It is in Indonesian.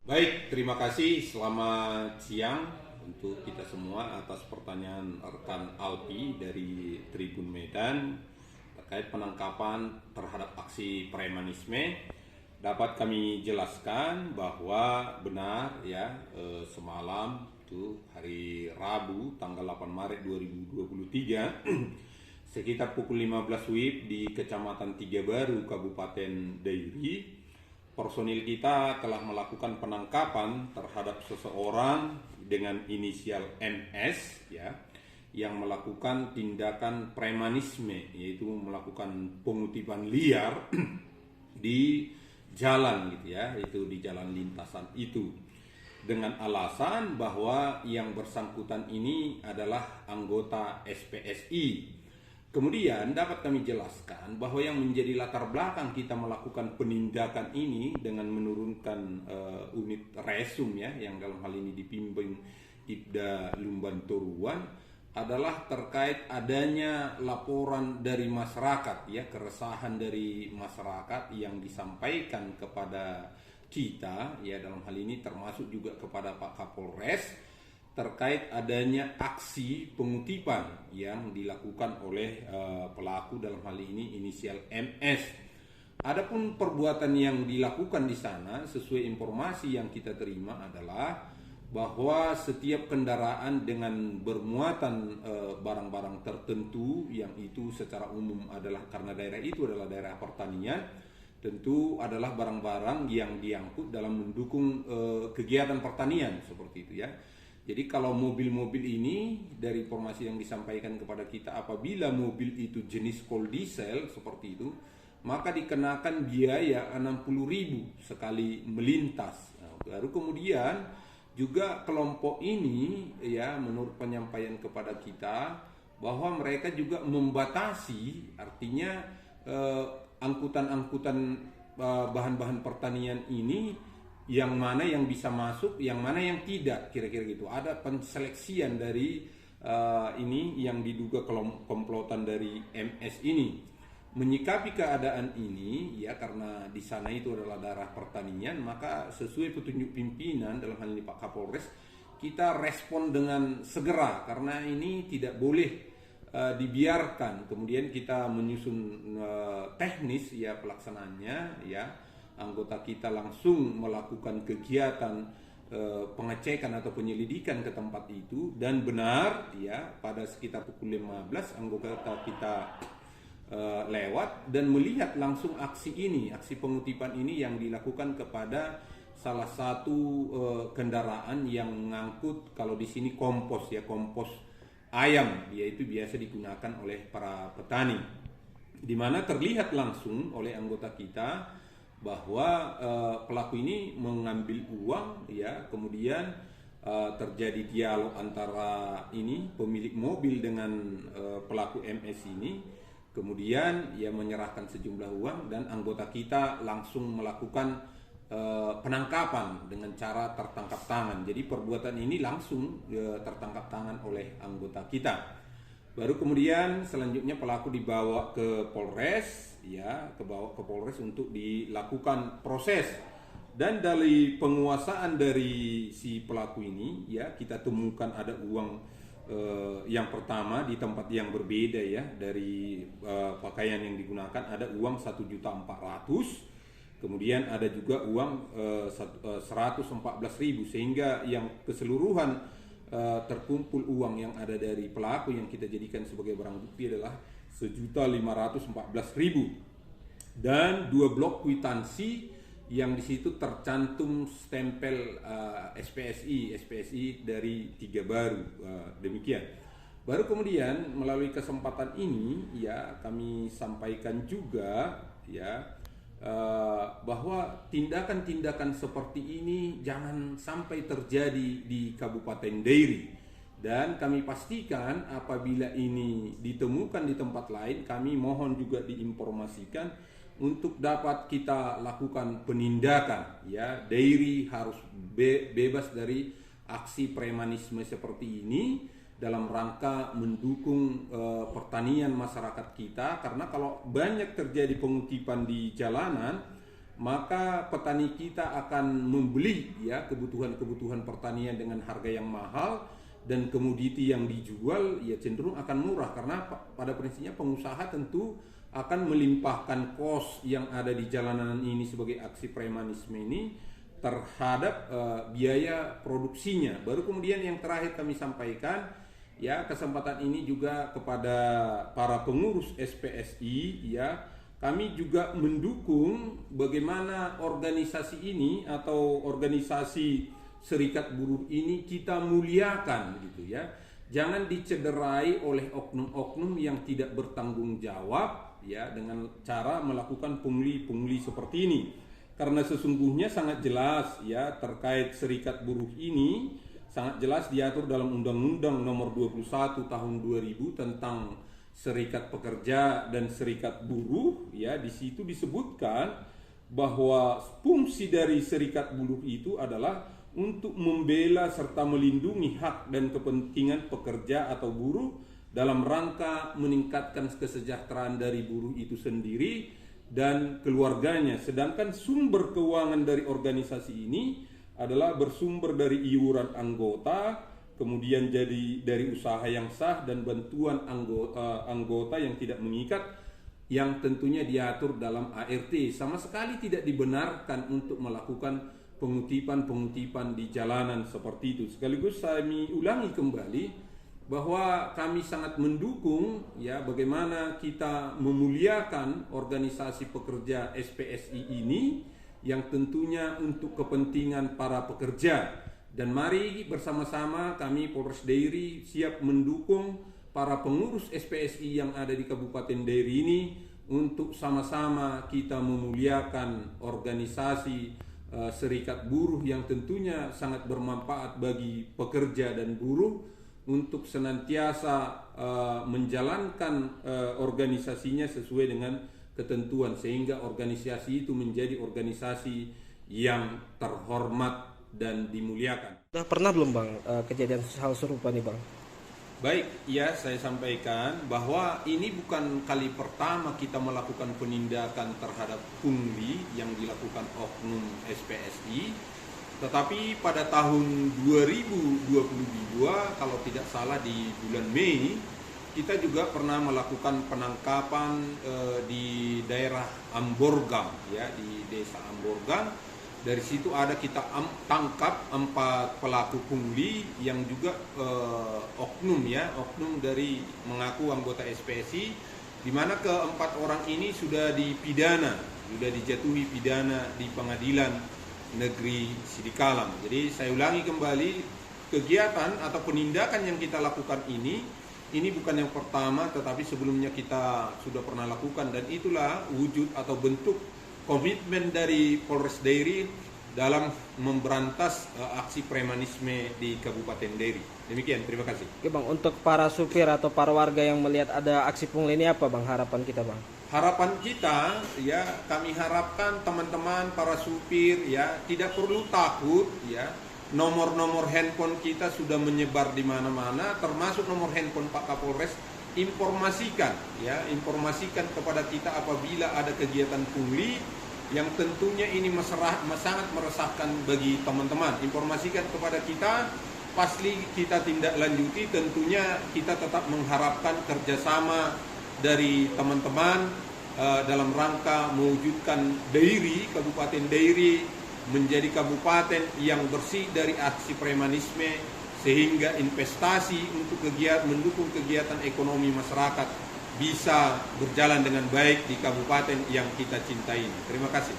Baik, terima kasih. Selamat siang untuk kita semua atas pertanyaan rekan Alpi dari Tribun Medan terkait penangkapan terhadap aksi premanisme. Dapat kami jelaskan bahwa benar ya, semalam itu hari Rabu tanggal 8 Maret 2023 sekitar pukul 15 WIB di Kecamatan Tiga Baru, Kabupaten Dairi, personil kita telah melakukan penangkapan terhadap seseorang dengan inisial MS ya, yang melakukan tindakan premanisme, yaitu melakukan pengutipan liar di jalan gitu ya, itu di jalan lintasan itu, dengan alasan bahwa yang bersangkutan ini adalah anggota SPSI. Kemudian dapat kami jelaskan bahwa yang menjadi latar belakang kita melakukan penindakan ini dengan menurunkan unit resum ya, yang dalam hal ini dipimpin Ibda Lumban Toruan, adalah terkait adanya laporan dari masyarakat ya, keresahan dari masyarakat yang disampaikan kepada kita ya, dalam hal ini termasuk juga kepada Pak Kapolres, terkait adanya aksi pengutipan yang dilakukan oleh pelaku, dalam hal ini inisial MS. Adapun perbuatan yang dilakukan di sana sesuai informasi yang kita terima adalah bahwa setiap kendaraan dengan bermuatan barang-barang tertentu yang itu secara umum adalah karena daerah itu adalah daerah pertanian, tentu adalah barang-barang yang diangkut dalam mendukung kegiatan pertanian seperti itu ya. Jadi kalau mobil-mobil ini dari informasi yang disampaikan kepada kita, apabila mobil itu jenis cold diesel seperti itu, maka dikenakan biaya 60.000 sekali melintas. Nah, baru kemudian juga kelompok ini ya, menurut penyampaian kepada kita bahwa mereka juga membatasi, artinya angkutan-angkutan bahan-bahan pertanian ini yang mana yang bisa masuk, yang mana yang tidak, kira-kira gitu. Ada penseleksian dari ini yang diduga komplotan dari MS ini. Menyikapi keadaan ini ya, karena di sana itu adalah daerah pertanian, maka sesuai petunjuk pimpinan dalam hal ini Pak Kapolres, kita respon dengan segera karena ini tidak boleh dibiarkan. Kemudian kita menyusun teknis ya pelaksanaannya ya. Anggota kita langsung melakukan kegiatan pengecekan atau penyelidikan ke tempat itu, dan benar ya, pada sekitar pukul 15 anggota kita lewat dan melihat langsung aksi ini, aksi pengutipan ini yang dilakukan kepada salah satu kendaraan yang mengangkut, kalau di sini kompos ya, kompos ayam, yaitu biasa digunakan oleh para petani, di mana terlihat langsung oleh anggota kita bahwa pelaku ini mengambil uang ya, kemudian terjadi dialog antara ini pemilik mobil dengan pelaku MS ini, kemudian ia menyerahkan sejumlah uang dan anggota kita langsung melakukan penangkapan dengan cara tertangkap tangan. Jadi perbuatan ini langsung tertangkap tangan oleh anggota kita. Baru kemudian selanjutnya pelaku dibawa ke Polres ya, ke Polres untuk dilakukan proses. Dan dari penguasaan dari si pelaku ini ya, kita temukan ada uang yang pertama di tempat yang berbeda ya, dari pakaian yang digunakan ada uang 1.400.000, kemudian ada juga uang 114.000, sehingga yang keseluruhan terkumpul uang yang ada dari pelaku yang kita jadikan sebagai barang bukti adalah 1.514.000, dan 2 blok kwitansi yang di situ tercantum stempel SPSI dari Tiga Baru. Demikian. Baru kemudian melalui kesempatan ini ya, kami sampaikan juga ya bahwa tindakan-tindakan seperti ini jangan sampai terjadi di Kabupaten Dairi, dan kami pastikan apabila ini ditemukan di tempat lain, kami mohon juga diinformasikan untuk dapat kita lakukan penindakan ya. Dairi harus bebas dari aksi premanisme seperti ini dalam rangka mendukung pertanian masyarakat kita, karena kalau banyak terjadi pengutipan di jalanan maka petani kita akan membeli ya kebutuhan-kebutuhan pertanian dengan harga yang mahal, dan komoditi yang dijual ya cenderung akan murah, karena pada prinsipnya pengusaha tentu akan melimpahkan kos yang ada di jalanan ini sebagai aksi premanisme ini terhadap biaya produksinya. Baru kemudian yang terakhir kami sampaikan ya, kesempatan ini juga kepada para pengurus SPSI ya, kami juga mendukung bagaimana organisasi ini atau organisasi serikat buruh ini kita muliakan gitu ya. Jangan dicederai oleh oknum-oknum yang tidak bertanggung jawab ya dengan cara melakukan pungli-pungli seperti ini. Karena sesungguhnya sangat jelas ya terkait serikat buruh ini, sangat jelas diatur dalam Undang-Undang Nomor 21 Tahun 2000 tentang Serikat Pekerja dan Serikat Buruh ya. Di situ disebutkan bahwa fungsi dari serikat buruh itu adalah untuk membela serta melindungi hak dan kepentingan pekerja atau buruh dalam rangka meningkatkan kesejahteraan dari buruh itu sendiri dan keluarganya. Sedangkan sumber keuangan dari organisasi ini adalah bersumber dari iuran anggota, kemudian jadi dari usaha yang sah dan bantuan anggota yang tidak mengikat, yang tentunya diatur dalam ART. Sama sekali tidak dibenarkan untuk melakukan pengutipan di jalanan seperti itu. Sekaligus kami ulangi kembali bahwa kami sangat mendukung ya bagaimana kita memuliakan organisasi pekerja SPSI ini yang tentunya untuk kepentingan para pekerja. Dan mari bersama-sama kami Polres Dairi siap mendukung para pengurus SPSI yang ada di Kabupaten Dairi ini untuk sama-sama kita memuliakan organisasi serikat buruh yang tentunya sangat bermanfaat bagi pekerja dan buruh untuk senantiasa menjalankan organisasinya sesuai dengan ketentuan, sehingga organisasi itu menjadi organisasi yang terhormat dan dimuliakan. Sudah pernah belum Bang kejadian hal serupa nih Bang? Baik, ya saya sampaikan bahwa ini bukan kali pertama kita melakukan penindakan terhadap pungli yang dilakukan oknum SPSI. Tetapi pada tahun 2022, kalau tidak salah di bulan Mei, kita juga pernah melakukan penangkapan di daerah Amborgang, ya, di desa Amborgang. Dari situ ada kita tangkap 4 pelaku pungli yang juga oknum ya, oknum dari mengaku anggota SPSI, di mana keempat orang ini sudah dipidana, sudah dijatuhi pidana di Pengadilan Negeri Sidikalang. Jadi saya ulangi kembali, kegiatan atau penindakan yang kita lakukan ini bukan yang pertama, tetapi sebelumnya kita sudah pernah lakukan, dan itulah wujud atau bentuk komitmen dari Polres Dairi dalam memberantas aksi premanisme di Kabupaten Dairi. Demikian, terima kasih. Oke Bang, untuk para supir atau para warga yang melihat ada aksi pungli ini apa Bang harapan kita Bang? Harapan kita ya, kami harapkan teman-teman para supir ya tidak perlu takut ya. Nomor-nomor handphone kita sudah menyebar di mana-mana, termasuk nomor handphone Pak Kapolres. Informasikan kepada kita apabila ada kegiatan pungli yang tentunya ini sangat meresahkan bagi teman-teman. Informasikan kepada kita, pasti kita tindak lanjuti. Tentunya kita tetap mengharapkan kerjasama dari teman-teman dalam rangka mewujudkan Dairi, Kabupaten Dairi menjadi kabupaten yang bersih dari aksi premanisme, sehingga investasi untuk mendukung kegiatan ekonomi masyarakat bisa berjalan dengan baik di kabupaten yang kita cintai. Terima kasih.